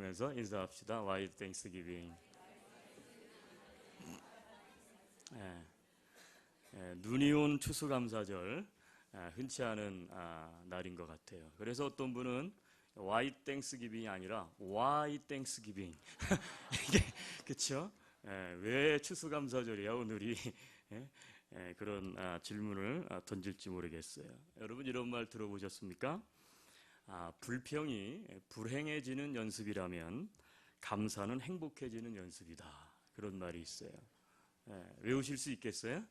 하면서 인사합시다. Why Thanksgiving? 눈이 온 추수감사절, 흔치 않은 날인 것 같아요. 그래서 어떤 분은 Why Thanksgiving이 아니라 Why Thanksgiving? 이게 그렇죠? 왜 추수감사절이야 오늘이? 그런 질문을 던질지 모르겠어요. 여러분 이런 말 들어보셨습니까? 불평이 불행해지는 연습이라면 감사는 행복해지는 연습이다. 그런 말이 있어요. 외우실 수 있겠어요?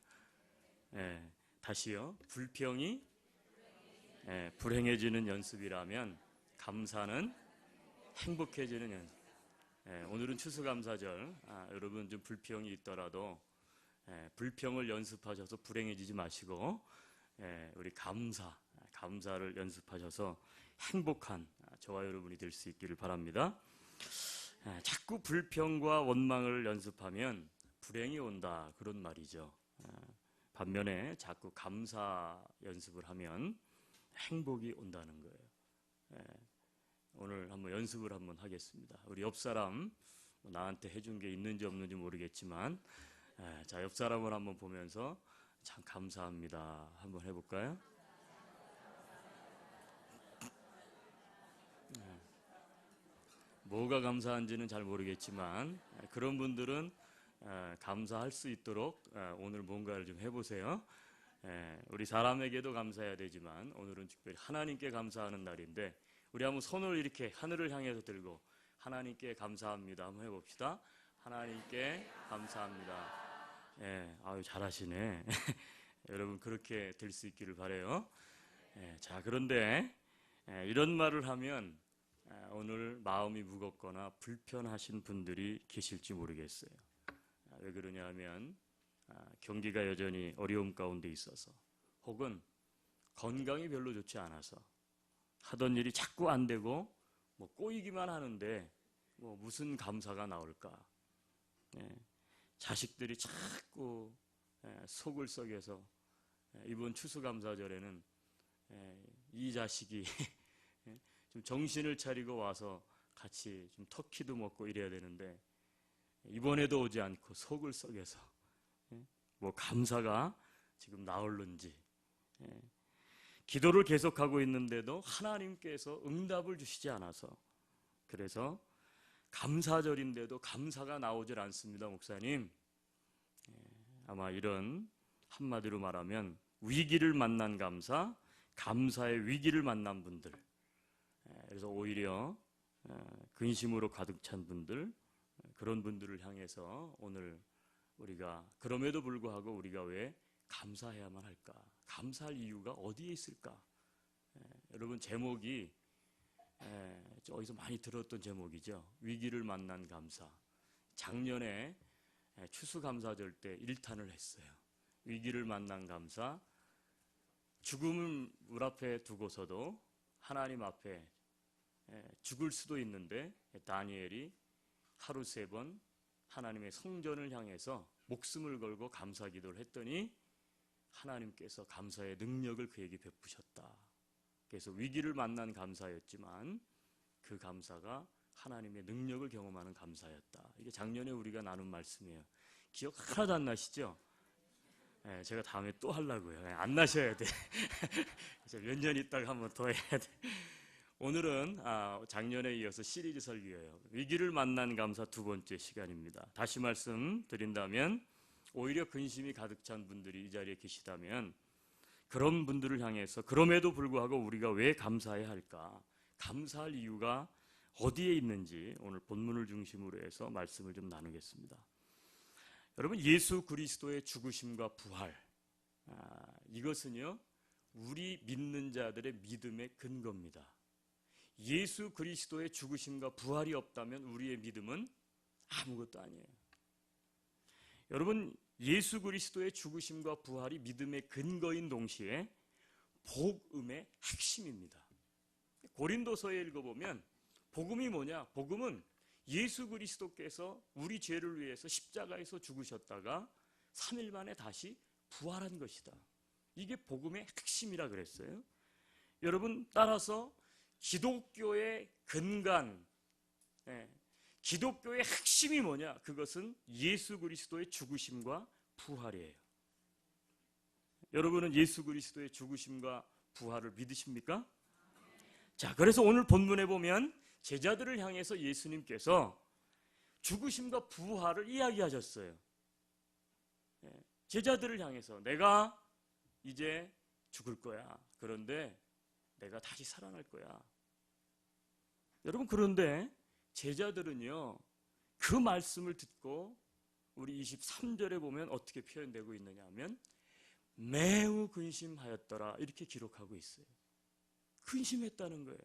다시요. 불평이 불행해지는 연습이라면 감사는 행복해지는 연습. 오늘은 추수감사절. 여러분 좀 불평이 있더라도 불평을 연습하셔서 불행해지지 마시고 우리 감사를 연습하셔서 행복한 저와 여러분이 될 수 있기를 바랍니다. 자꾸 불평과 원망을 연습하면 불행이 온다, 그런 말이죠. 반면에 자꾸 감사 연습을 하면 행복이 온다는 거예요. 오늘 한번 연습을 한번 하겠습니다. 우리 옆 사람 나한테 해준 게 있는지 없는지 모르겠지만 자, 옆 사람을 한번 보면서 참 감사합니다 한번 해볼까요? 뭐가 감사한지는 잘 모르겠지만 그런 분들은 감사할 수 있도록 오늘 뭔가를 좀 해보세요. 우리 사람에게도 감사해야 되지만 오늘은 특별히 하나님께 감사하는 날인데 우리 한번 손을 이렇게 하늘을 향해서 들고 하나님께 감사합니다 한번 해봅시다. 하나님께 감사합니다. 아유 잘하시네. 여러분 그렇게 될 수 있기를 바라요. 자, 그런데 이런 말을 하면 오늘 마음이 무겁거나 불편하신 분들이 계실지 모르겠어요. 왜 그러냐 하면 경기가 여전히 어려움 가운데 있어서 혹은 건강이 별로 좋지 않아서 하던 일이 자꾸 안 되고 뭐 꼬이기만 하는데 뭐 무슨 감사가 나올까? 자식들이 자꾸 속을 썩여서 이번 추수감사절에는 이 자식이 좀 정신을 차리고 와서 같이 좀 터키도 먹고 이래야 되는데 이번에도 오지 않고 속을 썩여서 뭐 감사가 지금 나올는지 기도를 계속하고 있는데도 하나님께서 응답을 주시지 않아서 그래서 감사절인데도 감사가 나오질 않습니다. 목사님, 아마 이런 한마디로 말하면 위기를 만난 감사, 감사의 위기를 만난 분들, 그래서 오히려 근심으로 가득 찬 분들, 그런 분들을 향해서 오늘 우리가 그럼에도 불구하고 우리가 왜 감사해야만 할까? 감사할 이유가 어디에 있을까? 여러분 제목이 어디서 많이 들었던 제목이죠. 위기를 만난 감사. 작년에 추수감사절 때 1탄을 했어요. 위기를 만난 감사. 죽음을 물 앞에 두고서도 하나님 앞에 죽을 수도 있는데 다니엘이 하루 3번 하나님의 성전을 향해서 목숨을 걸고 감사 기도를 했더니 하나님께서 감사의 능력을 그에게 베푸셨다. 그래서 위기를 만난 감사였지만 그 감사가 하나님의 능력을 경험하는 감사였다. 이게 작년에 우리가 나눈 말씀이에요. 기억 하나도 안 나시죠? 제가 다음에 또 하려고요. 안 나셔야 돼. 몇 년 있다가 한번 더 해야 돼. 오늘은 작년에 이어서 시리즈 설교예요. 위기를 만난 감사 2번째 시간입니다. 다시 말씀드린다면 오히려 근심이 가득 찬 분들이 이 자리에 계시다면 그런 분들을 향해서 그럼에도 불구하고 우리가 왜 감사해야 할까? 감사할 이유가 어디에 있는지 오늘 본문을 중심으로 해서 말씀을 좀 나누겠습니다. 여러분 예수 그리스도의 죽으심과 부활, 이것은요 우리 믿는 자들의 믿음의 근거입니다. 예수 그리스도의 죽으심과 부활이 없다면 우리의 믿음은 아무것도 아니에요. 여러분 예수 그리스도의 죽으심과 부활이 믿음의 근거인 동시에 복음의 핵심입니다. 고린도서에 읽어보면 복음이 뭐냐? 복음은 예수 그리스도께서 우리 죄를 위해서 십자가에서 죽으셨다가 3일 만에 다시 부활한 것이다. 이게 복음의 핵심이라 그랬어요. 여러분 따라서 기독교의 근간, 기독교의 핵심이 뭐냐? 그것은 예수 그리스도의 죽으심과 부활이에요. 여러분은 예수 그리스도의 죽으심과 부활을 믿으십니까? 자, 그래서 오늘 본문에 보면 제자들을 향해서 예수님께서 죽으심과 부활을 이야기하셨어요. 제자들을 향해서 내가 이제 죽을 거야. 그런데 내가 다시 살아날 거야. 여러분, 그런데 제자들은요, 그 말씀을 듣고 우리 23절에 보면 어떻게 표현되고 있느냐 하면 매우 근심하였더라 이렇게 기록하고 있어요. 근심했다는 거예요.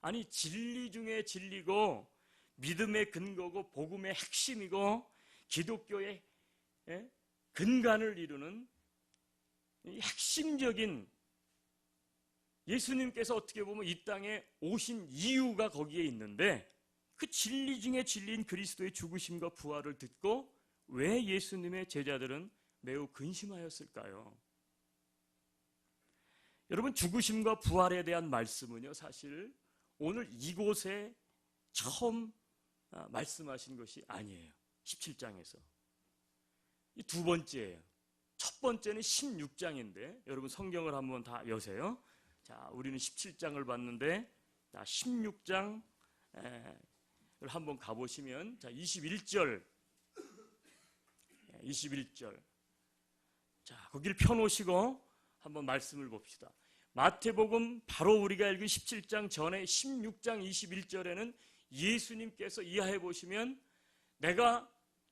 아니, 진리 중에 진리고 믿음의 근거고 복음의 핵심이고 기독교의 근간을 이루는 이 핵심적인 예수님께서 어떻게 보면 이 땅에 오신 이유가 거기에 있는데 그 진리 중에 진리인 그리스도의 죽으심과 부활을 듣고 왜 예수님의 제자들은 매우 근심하였을까요? 여러분, 죽으심과 부활에 대한 말씀은요, 사실 오늘 이곳에 처음 말씀하신 것이 아니에요. 17장에서. 이 두 번째예요. 첫 번째는 16장인데 여러분 성경을 한번 다 여세요. 자, 우리는 17장을 봤는데 16장을 한번 가보시면 자, 21절 자, 거기를 펴놓으시고 한번 말씀을 봅시다. 마태복음 바로 우리가 읽은 17장 전에 16장 21절에는 예수님께서 이하해 보시면 내가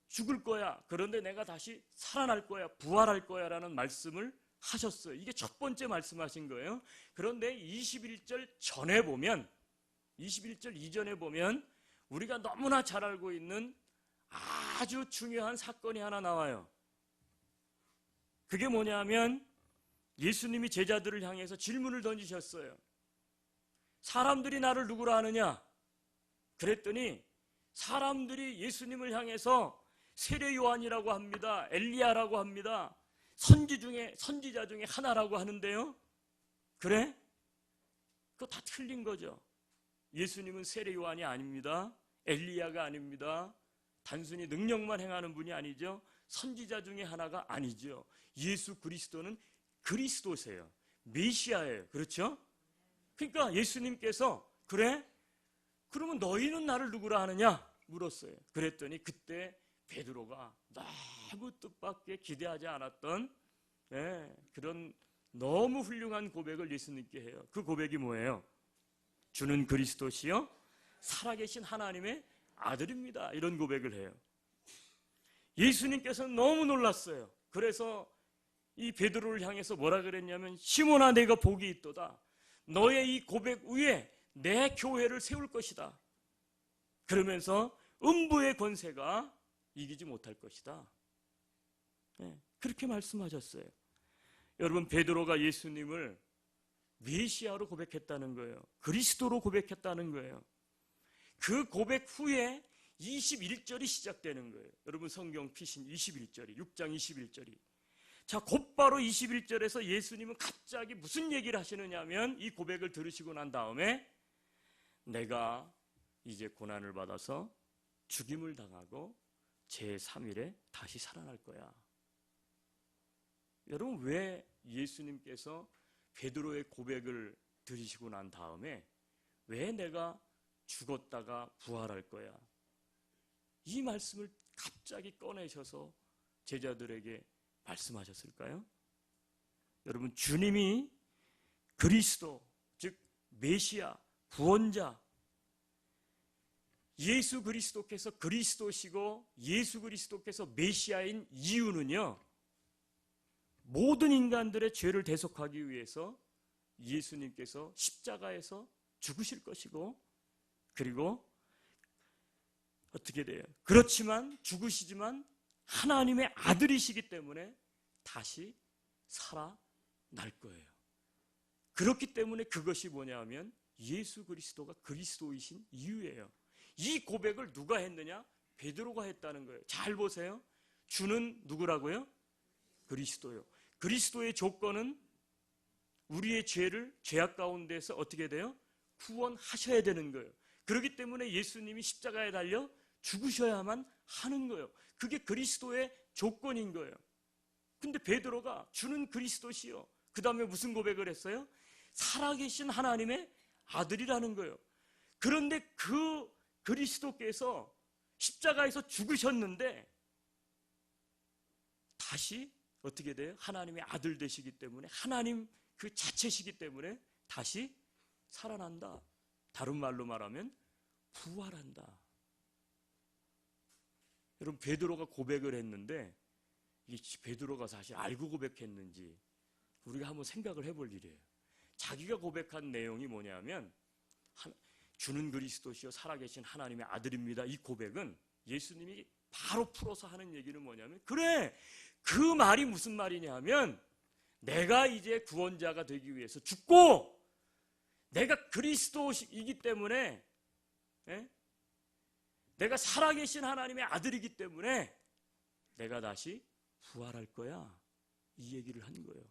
죽을 거야. 그런데 내가 다시 살아날 거야. 부활할 거야 라는 말씀을 하셨어요. 이게 첫 번째 말씀하신 거예요. 그런데 21절 전에 보면 21절 이전에 보면 우리가 너무나 잘 알고 있는 아주 중요한 사건이 하나 나와요. 그게 뭐냐면 예수님이 제자들을 향해서 질문을 던지셨어요. 사람들이 나를 누구라 하느냐? 그랬더니 사람들이 예수님을 향해서 세례 요한이라고 합니다. 엘리야라고 합니다. 선지자 중에 하나라고 하는데요. 그래? 그거 다 틀린 거죠. 예수님은 세례 요한이 아닙니다. 엘리야가 아닙니다. 단순히 능력만 행하는 분이 아니죠. 선지자 중에 하나가 아니죠. 예수 그리스도는 그리스도세요. 메시아예요. 그렇죠? 그러니까 예수님께서 그래? 그러면 너희는 나를 누구라 하느냐? 물었어요. 그랬더니 그때 베드로가 너무 뜻밖의 기대하지 않았던 그런 너무 훌륭한 고백을 예수님께 해요. 그 고백이 뭐예요? 주는 그리스도시요 살아계신 하나님의 아들입니다. 이런 고백을 해요. 예수님께서는 너무 놀랐어요. 그래서 이 베드로를 향해서 뭐라 그랬냐면 시몬아 내가 복이 있도다. 너의 이 고백 위에 내 교회를 세울 것이다. 그러면서 음부의 권세가 이기지 못할 것이다. 그렇게 말씀하셨어요. 여러분, 베드로가 예수님을 메시아로 고백했다는 거예요. 그리스도로 고백했다는 거예요. 그 고백 후에 21절이 시작되는 거예요. 여러분 성경 피신 21절이 6장 21절이 자, 곧바로 21절에서 예수님은 갑자기 무슨 얘기를 하시느냐 하면 이 고백을 들으시고 난 다음에 내가 이제 고난을 받아서 죽임을 당하고 제3일에 다시 살아날 거야. 여러분, 왜 예수님께서 베드로의 고백을 들으시고 난 다음에 왜 내가 죽었다가 부활할 거야? 이 말씀을 갑자기 꺼내셔서 제자들에게 말씀하셨을까요? 여러분, 주님이 그리스도, 즉 메시아, 구원자, 예수 그리스도께서 그리스도시고 예수 그리스도께서 메시아인 이유는요, 모든 인간들의 죄를 대속하기 위해서 예수님께서 십자가에서 죽으실 것이고, 그리고 어떻게 돼요? 그렇지만 죽으시지만 하나님의 아들이시기 때문에 다시 살아날 거예요. 그렇기 때문에 그것이 뭐냐 하면 예수 그리스도가 그리스도이신 이유예요. 이 고백을 누가 했느냐? 베드로가 했다는 거예요. 잘 보세요. 주는 누구라고요? 그리스도요. 그리스도의 조건은 우리의 죄를 죄악 가운데서 어떻게 돼요? 구원하셔야 되는 거예요. 그렇기 때문에 예수님이 십자가에 달려 죽으셔야만 하는 거예요. 그게 그리스도의 조건인 거예요. 근데 베드로가 주는 그리스도시요, 그 다음에 무슨 고백을 했어요? 살아계신 하나님의 아들이라는 거예요. 그런데 그 그리스도께서 십자가에서 죽으셨는데 다시 어떻게 돼요? 하나님의 아들 되시기 때문에, 하나님 그 자체시기 때문에 다시 살아난다. 다른 말로 말하면 부활한다. 여러분, 베드로가 고백을 했는데 이 베드로가 사실 알고 고백했는지 우리가 한번 생각을 해볼 일이에요. 자기가 고백한 내용이 뭐냐면 주는 그리스도시요 살아계신 하나님의 아들입니다. 이 고백은 예수님이 바로 풀어서 하는 얘기는 뭐냐면, 그래, 그 말이 무슨 말이냐면 내가 이제 구원자가 되기 위해서 죽고 내가 그리스도이기 때문에, 내가 살아계신 하나님의 아들이기 때문에 내가 다시 부활할 거야, 이 얘기를 한 거예요.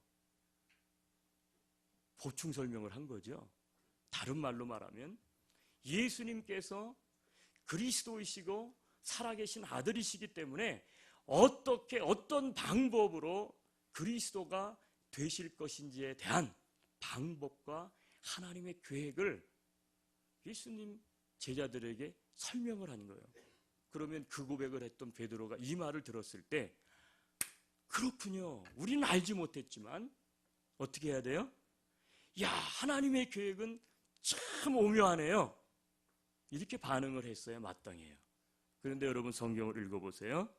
보충 설명을 한 거죠. 다른 말로 말하면 예수님께서 그리스도이시고 살아계신 아들이시기 때문에 어떤 방법으로 그리스도가 되실 것인지에 대한 방법과 하나님의 계획을 예수님 제자들에게 설명을 한 거예요. 그러면 그 고백을 했던 베드로가 이 말을 들었을 때, 그렇군요, 우리는 알지 못했지만 어떻게 해야 돼요? 야, 하나님의 계획은 참 오묘하네요, 이렇게 반응을 했어야 마땅해요. 그런데 여러분, 성경을 읽어보세요.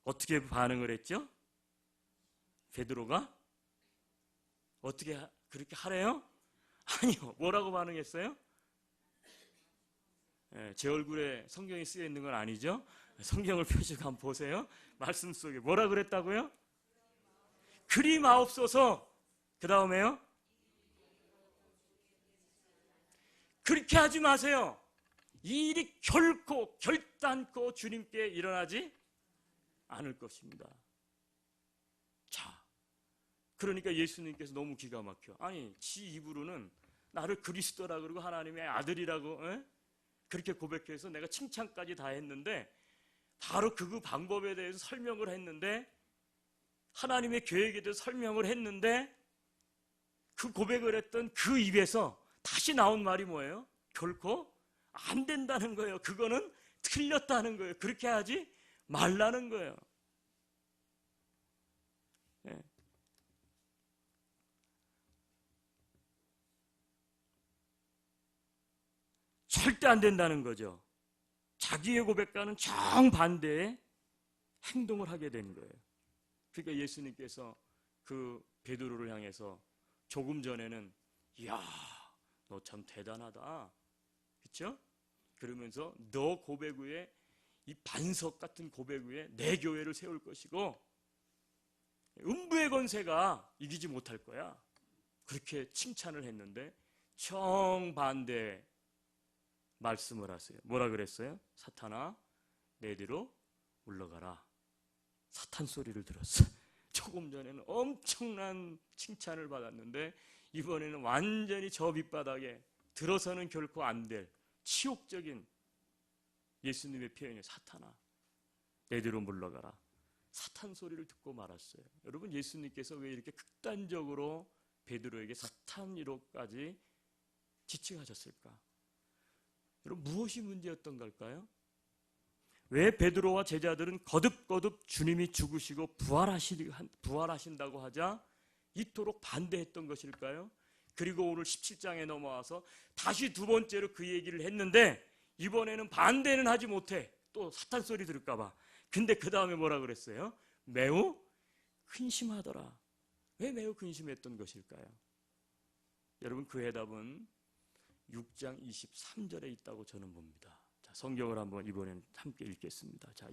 어떻게 반응을 했죠? 베드로가 어떻게 그렇게 하래요? 아니요. 뭐라고 반응했어요? 제 얼굴에 성경이 쓰여 있는 건 아니죠? 성경을 펴시고 한번 보세요. 말씀 속에 뭐라 그랬다고요? 그리 마옵소서. 그 다음에요? 그렇게 하지 마세요. 이 일이 결단코 주님께 일어나지 않을 것입니다. 자, 그러니까 예수님께서 너무 기가 막혀. 아니, 지 입으로는 나를 그리스도라 그러고 하나님의 아들이라고 그렇게 고백해서 내가 칭찬까지 다 했는데, 바로 그 방법에 대해서 설명을 했는데, 하나님의 계획에 대해서 설명을 했는데, 그 고백을 했던 그 입에서 다시 나온 말이 뭐예요? 결코 안 된다는 거예요. 그거는 틀렸다는 거예요. 그렇게 하지 말라는 거예요. 네. 절대 안 된다는 거죠. 자기의 고백과는 정반대의 행동을 하게 된 거예요. 그러니까 예수님께서 그 베드로를 향해서 조금 전에는 이야, 너 참 대단하다, 그렇죠? 그러면서 너 고백 위에, 이 반석 같은 고백 위에 내 교회를 세울 것이고 음부의 권세가 이기지 못할 거야, 그렇게 칭찬을 했는데 정반대 말씀을 하세요. 뭐라 그랬어요? 사탄아, 내 뒤로 물러가라. 사탄 소리를 들었어. 조금 전에는 엄청난 칭찬을 받았는데 이번에는 완전히 저 밑바닥에 들어서는 결코 안 될 치욕적인 예수님의 표현이, 사탄아, 내 뒤로 물러가라. 사탄 소리를 듣고 말았어요. 여러분, 예수님께서 왜 이렇게 극단적으로 베드로에게 사탄이로까지 지칭하셨을까? 여러분, 무엇이 문제였던 걸까요? 왜 베드로와 제자들은 거듭거듭 주님이 죽으시고 부활하신다고 하자 이토록 반대했던 것일까요? 그리고 오늘 17장에 넘어와서 다시 두 번째로 그 얘기를 했는데 이번에는 반대는 하지 못해. 또 사탄 소리 들을까 봐. 근데 그 다음에 뭐라 그랬어요? 매우 근심하더라. 왜 매우 근심했던 것일까요? 여러분, 그 해답은 6장 23절에 있다고 저는 봅니다. 자, 성경을 한번 이번엔 함께 읽겠습니다. 자,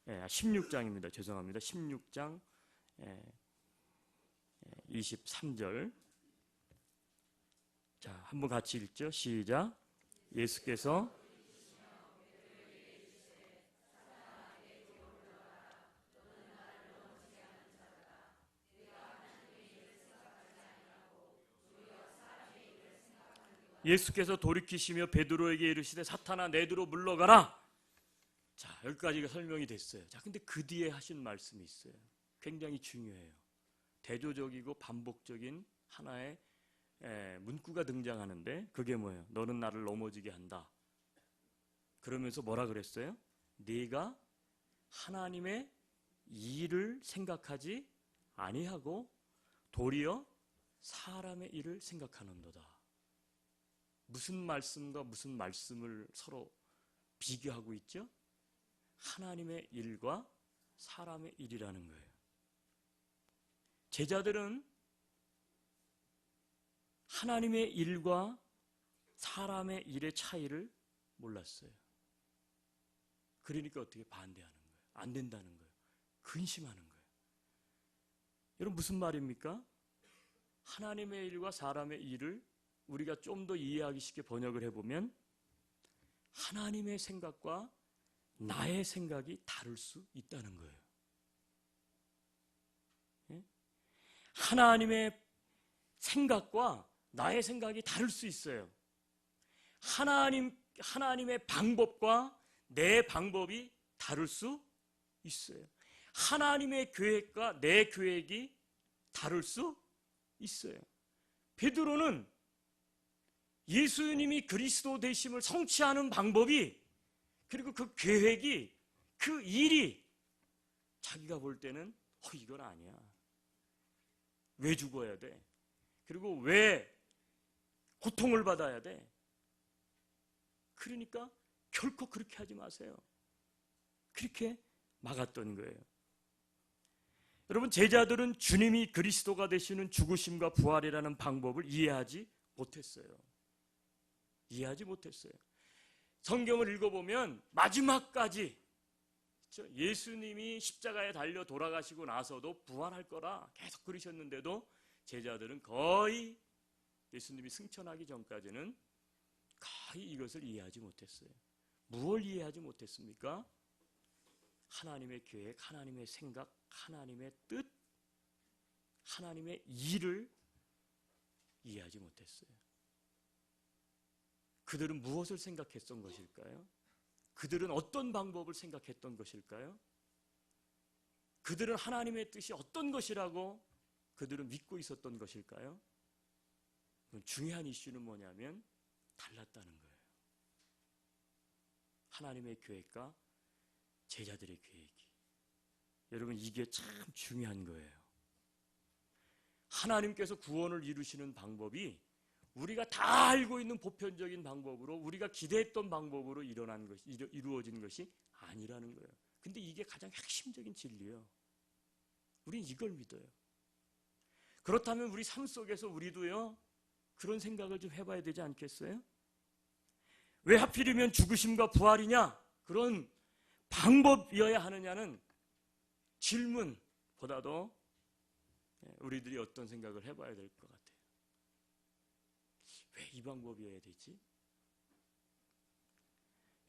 16장입니다. 죄송합니다. 16장 23절. 자, 한번 같이 읽죠. 시작. 예수께서 예수께서 돌이키시며 베드로에게 이르시되 사탄아 내두로 물러가라. 자, 여기까지가 설명이 됐어요. 자, 근데 그 뒤에 하신 말씀이 있어요. 굉장히 중요해요. 대조적이고 반복적인 하나의 문구가 등장하는데 그게 뭐예요? 너는 나를 넘어지게 한다. 그러면서 뭐라 그랬어요? 네가 하나님의 일을 생각하지 아니하고 도리어 사람의 일을 생각하는도다. 무슨 말씀과 무슨 말씀을 서로 비교하고 있죠? 하나님의 일과 사람의 일이라는 거예요. 제자들은 하나님의 일과 사람의 일의 차이를 몰랐어요. 그러니까 어떻게 반대하는 거예요? 안 된다는 거예요. 근심하는 거예요. 여러분 무슨 말입니까? 하나님의 일과 사람의 일을 우리가 좀 더 이해하기 쉽게 번역을 해보면 하나님의 생각과 나의 생각이 다를 수 있다는 거예요. 예? 하나님의 생각과 나의 생각이 다를 수 있어요. 하나님의 방법과 내 방법이 다를 수 있어요. 하나님의 계획과 내 계획이 다를 수 있어요. 베드로는 예수님이 그리스도 되심을 성취하는 방법이 그리고 그 계획이 그 일이 자기가 볼 때는 이건 아니야. 왜 죽어야 돼? 그리고 왜 고통을 받아야 돼? 그러니까 결코 그렇게 하지 마세요. 그렇게 막았던 거예요. 여러분 제자들은 주님이 그리스도가 되시는 죽으심과 부활이라는 방법을 이해하지 못했어요. 이해하지 못했어요. 성경을 읽어보면 마지막까지 예수님이 십자가에 달려 돌아가시고 나서도 부활할 거라 계속 그러셨는데도 제자들은 거의 예수님이 승천하기 전까지는 거의 이것을 이해하지 못했어요. 무엇을 이해하지 못했습니까? 하나님의 계획, 하나님의 생각, 하나님의 뜻, 하나님의 일을 이해하지 못했어요. 그들은 무엇을 생각했던 것일까요? 그들은 어떤 방법을 생각했던 것일까요? 그들은 하나님의 뜻이 어떤 것이라고 그들은 믿고 있었던 것일까요? 중요한 이슈는 뭐냐면 달랐다는 거예요. 하나님의 계획과 제자들의 계획이. 여러분 이게 참 중요한 거예요. 하나님께서 구원을 이루시는 방법이 우리가 다 알고 있는 보편적인 방법으로 우리가 기대했던 방법으로 이루어진 것이 아니라는 거예요. 근데 이게 가장 핵심적인 진리예요. 우린 이걸 믿어요. 그렇다면 우리 삶 속에서 우리도요 그런 생각을 좀 해봐야 되지 않겠어요? 왜 하필이면 죽으심과 부활이냐? 그런 방법이어야 하느냐는 질문보다도 우리들이 어떤 생각을 해봐야 될 것 같아요. 왜 이 방법이어야 되지?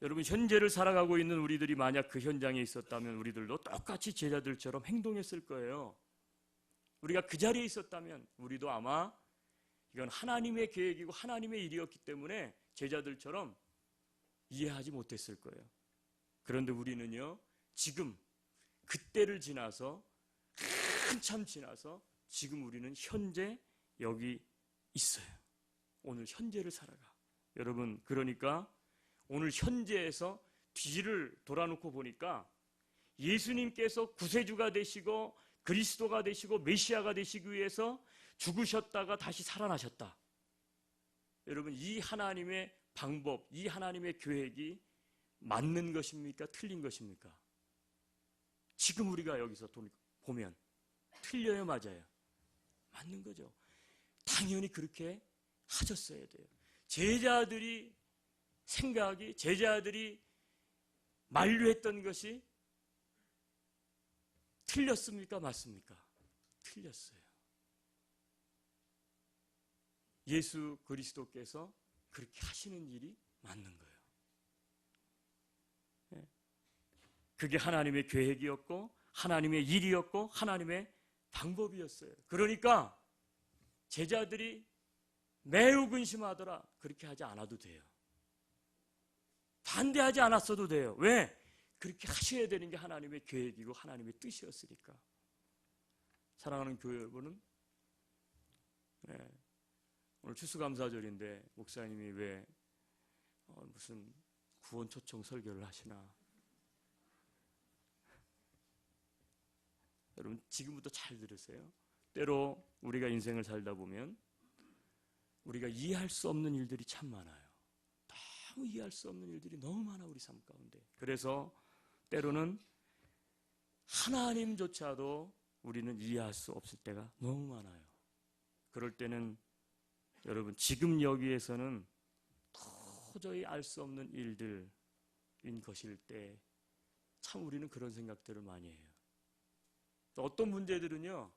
여러분 현재를 살아가고 있는 우리들이 만약 그 현장에 있었다면 우리들도 똑같이 제자들처럼 행동했을 거예요. 우리가 그 자리에 있었다면 우리도 아마 이건 하나님의 계획이고 하나님의 일이었기 때문에 제자들처럼 이해하지 못했을 거예요. 그런데 우리는요 지금 그때를 지나서 한참 지나서 지금 우리는 현재 여기 있어요. 오늘 현재를 살아가. 여러분 그러니까 오늘 현재에서 뒤를 돌아놓고 보니까 예수님께서 구세주가 되시고 그리스도가 되시고 메시아가 되시기 위해서 죽으셨다가 다시 살아나셨다. 여러분 이 하나님의 방법, 이 하나님의 계획이 맞는 것입니까? 틀린 것입니까? 지금 우리가 여기서 보면 틀려요, 맞아요? 맞는 거죠. 당연히 그렇게 하셨어야 돼요. 제자들이 만류했던 것이 틀렸습니까? 맞습니까? 틀렸어요. 예수 그리스도께서 그렇게 하시는 일이 맞는 거예요. 그게 하나님의 계획이었고 하나님의 일이었고 하나님의 방법이었어요. 그러니까 제자들이 매우 근심하더라. 그렇게 하지 않아도 돼요. 반대하지 않았어도 돼요. 왜? 그렇게 하셔야 되는 게 하나님의 계획이고 하나님의 뜻이었으니까. 사랑하는 교회 여러분은, 오늘 추수감사절인데 목사님이 왜 무슨 구원 초청 설교를 하시나? 여러분 지금부터 잘 들으세요. 때로 우리가 인생을 살다 보면 우리가 이해할 수 없는 일들이 참 많아요. 너무 이해할 수 없는 일들이 너무 많아 우리 삶 가운데. 그래서 때로는 하나님조차도 우리는 이해할 수 없을 때가 너무 많아요. 그럴 때는 여러분 지금 여기에서는 도저히 알 수 없는 일들인 것일 때 참 우리는 그런 생각들을 많이 해요. 또 어떤 문제들은요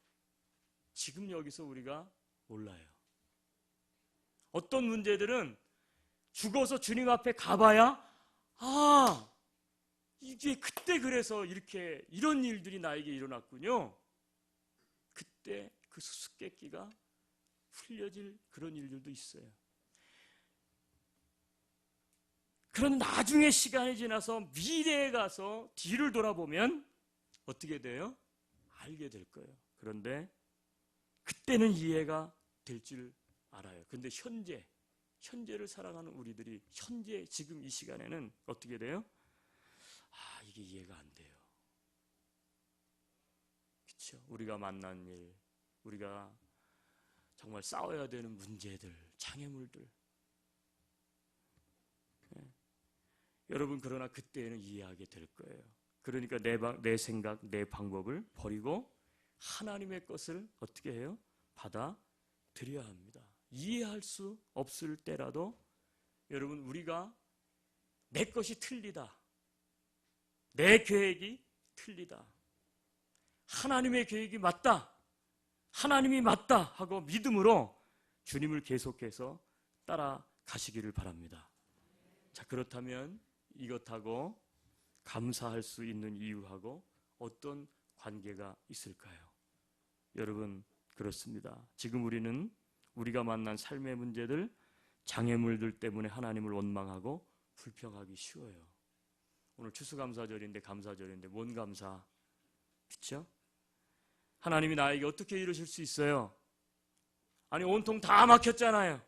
지금 여기서 우리가 몰라요. 어떤 문제들은 죽어서 주님 앞에 가봐야 이게 그때 그래서 이렇게 이런 일들이 나에게 일어났군요. 그때 그 수수께끼가 풀려질 그런 일들도 있어요. 그런 나중에 시간이 지나서 미래에 가서 뒤를 돌아보면 어떻게 돼요? 알게 될 거예요. 그런데 그때는 이해가 될 줄 알아요. 근데 현재를 살아가는 우리들이 현재 지금 이 시간에는 어떻게 돼요? 이게 이해가 안 돼요. 그렇죠? 우리가 만난 일, 우리가 정말 싸워야 되는 문제들, 장애물들. 여러분 그러나 그때는 이해하게 될 거예요. 그러니까 내 생각, 내 방법을 버리고 하나님의 것을 어떻게 해요? 받아들여야 합니다. 이해할 수 없을 때라도 여러분 우리가 내 것이 틀리다, 내 계획이 틀리다, 하나님의 계획이 맞다, 하나님이 맞다 하고 믿음으로 주님을 계속해서 따라가시기를 바랍니다. 자, 그렇다면 이것하고 감사할 수 있는 이유하고 어떤 관계가 있을까요? 여러분 그렇습니다. 지금 우리는 우리가 만난 삶의 문제들, 장애물들 때문에 하나님을 원망하고 불평하기 쉬워요. 오늘 추수감사절인데 감사절인데 뭔 감사? 그렇죠? 하나님이 나에게 어떻게 이러실 수 있어요? 아니 온통 다 막혔잖아요.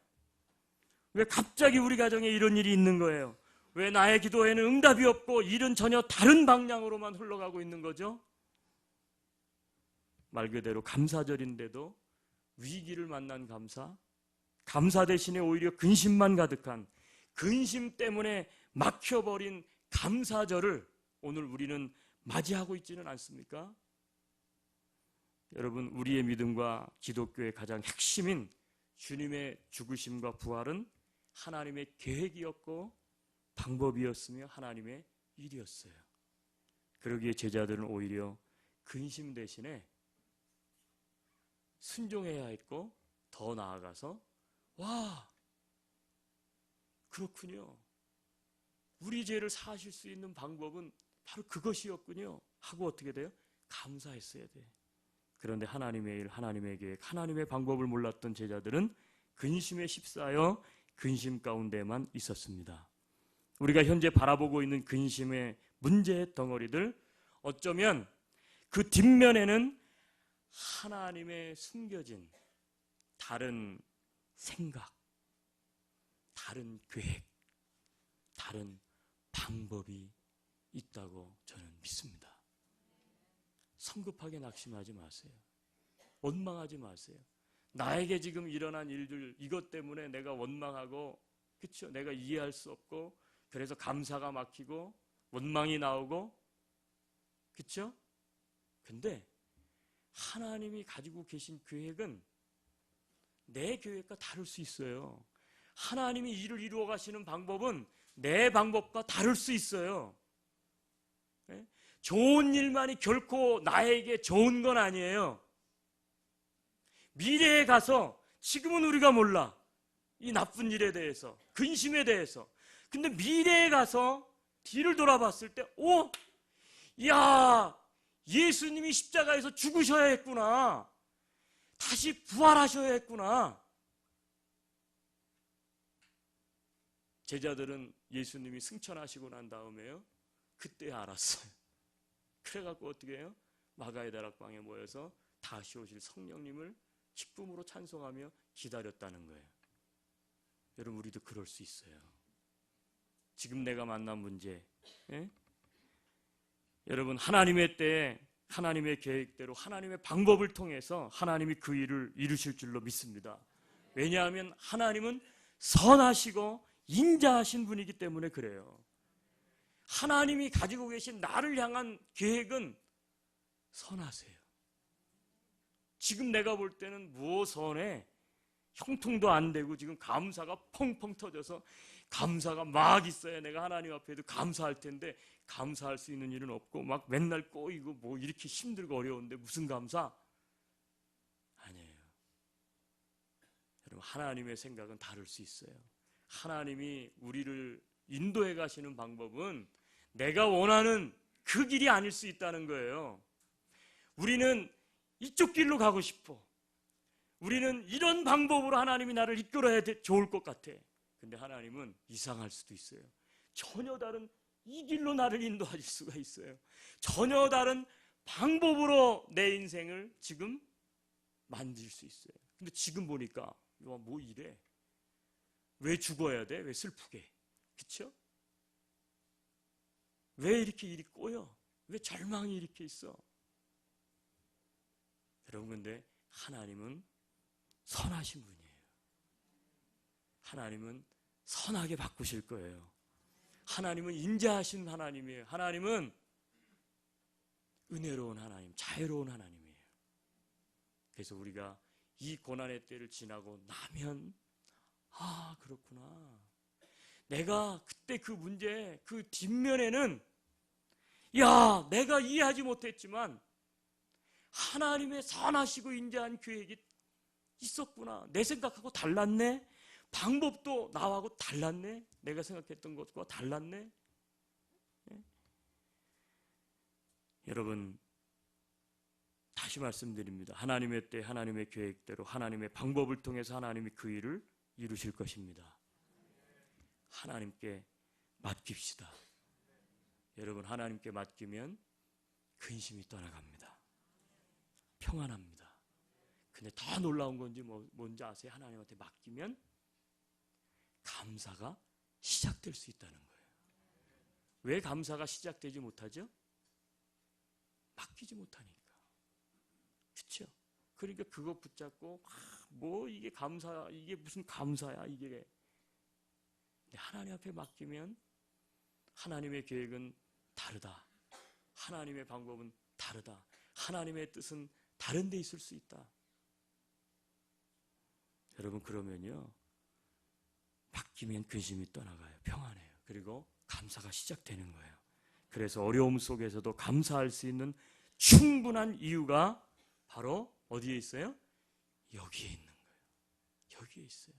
왜 갑자기 우리 가정에 이런 일이 있는 거예요? 왜 나의 기도에는 응답이 없고 일은 전혀 다른 방향으로만 흘러가고 있는 거죠? 말 그대로 감사절인데도 위기를 만난 감사 대신에 오히려 근심만 가득한, 근심 때문에 막혀버린 감사절을 오늘 우리는 맞이하고 있지는 않습니까? 여러분 우리의 믿음과 기독교의 가장 핵심인 주님의 죽으심과 부활은 하나님의 계획이었고 방법이었으며 하나님의 일이었어요. 그러기에 제자들은 오히려 근심 대신에 순종해야 했고 더 나아가서 와 그렇군요. 우리 죄를 사하실 수 있는 방법은 바로 그것이었군요 하고 어떻게 돼요? 감사했어야 돼. 그런데 하나님의 일, 하나님의 계획, 하나님의 방법을 몰랐던 제자들은 근심에 휩싸여 근심 가운데만 있었습니다. 우리가 현재 바라보고 있는 근심의 문제의 덩어리들, 어쩌면 그 뒷면에는 하나님의 숨겨진 다른 생각, 다른 계획, 다른 방법이 있다고 저는 믿습니다. 성급하게 낙심하지 마세요. 원망하지 마세요. 나에게 지금 일어난 일들, 이것 때문에 내가 원망하고, 그렇죠? 내가 이해할 수 없고, 그래서 감사가 막히고 원망이 나오고, 그렇죠? 근데 하나님이 가지고 계신 계획은 내 계획과 다를 수 있어요. 하나님이 일을 이루어 가시는 방법은 내 방법과 다를 수 있어요. 네? 좋은 일만이 결코 나에게 좋은 건 아니에요. 미래에 가서 지금은 우리가 몰라. 이 나쁜 일에 대해서, 근심에 대해서. 근데 미래에 가서 뒤를 돌아봤을 때, 야, 예수님이 십자가에서 죽으셔야 했구나. 다시 부활하셔야 했구나. 제자들은 예수님이 승천하시고 난 다음에요, 그때 알았어요. 그래갖고 어떻게 해요? 마가의 다락방에 모여서 다시 오실 성령님을 기쁨으로 찬송하며 기다렸다는 거예요. 여러분, 우리도 그럴 수 있어요. 지금 내가 만난 문제, 예? 여러분, 하나님의 때에 하나님의 계획대로 하나님의 방법을 통해서 하나님이 그 일을 이루실 줄로 믿습니다. 왜냐하면 하나님은 선하시고 인자하신 분이기 때문에 그래요. 하나님이 가지고 계신 나를 향한 계획은 선하세요. 지금 내가 볼 때는 무엇선해? 형통도 안 되고 지금 감사가 펑펑 터져서 감사가 막 있어야 내가 하나님 앞에도 감사할 텐데 감사할 수 있는 일은 없고 막 맨날 꼬이고 뭐 이렇게 힘들고 어려운데 무슨 감사? 아니에요. 여러분, 하나님의 생각은 다를 수 있어요. 하나님이 우리를 인도해 가시는 방법은 내가 원하는 그 길이 아닐 수 있다는 거예요. 우리는 이쪽 길로 가고 싶어. 우리는 이런 방법으로 하나님이 나를 이끌어야 좋을 것 같아. 근데 하나님은 이상할 수도 있어요. 전혀 다른 이 길로 나를 인도하실 수가 있어요. 전혀 다른 방법으로 내 인생을 지금 만들 수 있어요. 근데 지금 보니까 뭐 이래? 왜 죽어야 돼? 왜 슬프게? 그쵸? 왜 이렇게 일이 꼬여? 왜 절망이 이렇게 있어? 여러분, 근데 하나님은 선하신 분이에요. 하나님은 선하게 바꾸실 거예요. 하나님은 인자하신 하나님이에요. 하나님은 은혜로운 하나님, 자유로운 하나님이에요. 그래서 우리가 이 고난의 때를 지나고 나면 아, 그렇구나. 내가 그때 그 문제, 그 뒷면에는 야, 내가 이해하지 못했지만 하나님의 선하시고 인자한 계획이 있었구나. 내 생각하고 달랐네. 방법도 나하고 달랐네. 내가 생각했던 것과 달랐네. 예? 여러분, 다시 말씀드립니다. 하나님의 때 하나님의 계획대로 하나님의 방법을 통해서 하나님이 그 일을 이루실 것입니다. 하나님께 맡깁시다. 여러분, 하나님께 맡기면 근심이 떠나갑니다. 평안합니다. 근데 더 놀라운 건지 뭔지 아세요? 하나님한테 맡기면 감사가 시작될 수 있다는 거예요. 왜 감사가 시작되지 못하죠? 맡기지 못하니까. 그렇죠? 그러니까 그거 붙잡고 뭐 이게 감사, 이게 무슨 감사야 이게. 근데 하나님 앞에 맡기면 하나님의 계획은 다르다. 하나님의 방법은 다르다. 하나님의 뜻은 다른 데 있을 수 있다. 여러분, 그러면요, 맡기면 근심이 떠나가요. 평안해요. 그리고 감사가 시작되는 거예요. 그래서 어려움 속에서도 감사할 수 있는 충분한 이유가 바로 어디에 있어요? 여기에 있는 거예요. 여기에 있어요.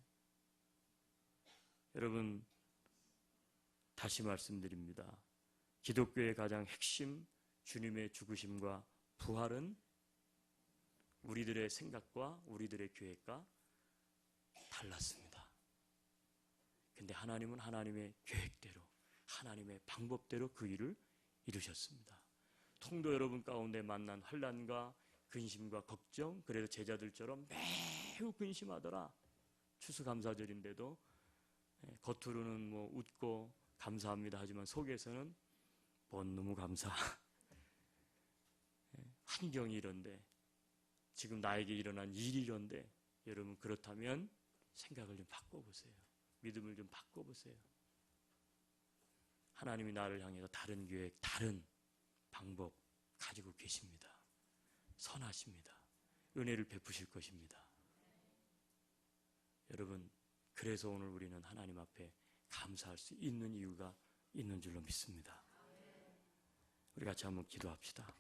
여러분, 다시 말씀드립니다. 기독교의 가장 핵심, 주님의 죽으심과 부활은 우리들의 생각과 우리들의 계획과 달랐습니다. 근데 하나님은 하나님의 계획대로, 하나님의 방법대로 그 일을 이루셨습니다. 통도 여러분 가운데 만난 환난과 근심과 걱정, 그래서 제자들처럼 매우 근심하더라. 추수감사절인데도 겉으로는 뭐 웃고 감사합니다 하지만 속에서는 뭔 너무 감사. 환경이 이런데, 지금 나에게 일어난 일이 이런데, 여러분 그렇다면 생각을 좀 바꿔보세요. 믿음을 좀 바꿔보세요. 하나님이 나를 향해서 다른 계획, 다른 방법 가지고 계십니다. 선하십니다. 은혜를 베푸실 것입니다. 여러분, 그래서 오늘 우리는 하나님 앞에 감사할 수 있는 이유가 있는 줄로 믿습니다. 우리 같이 한번 기도합시다.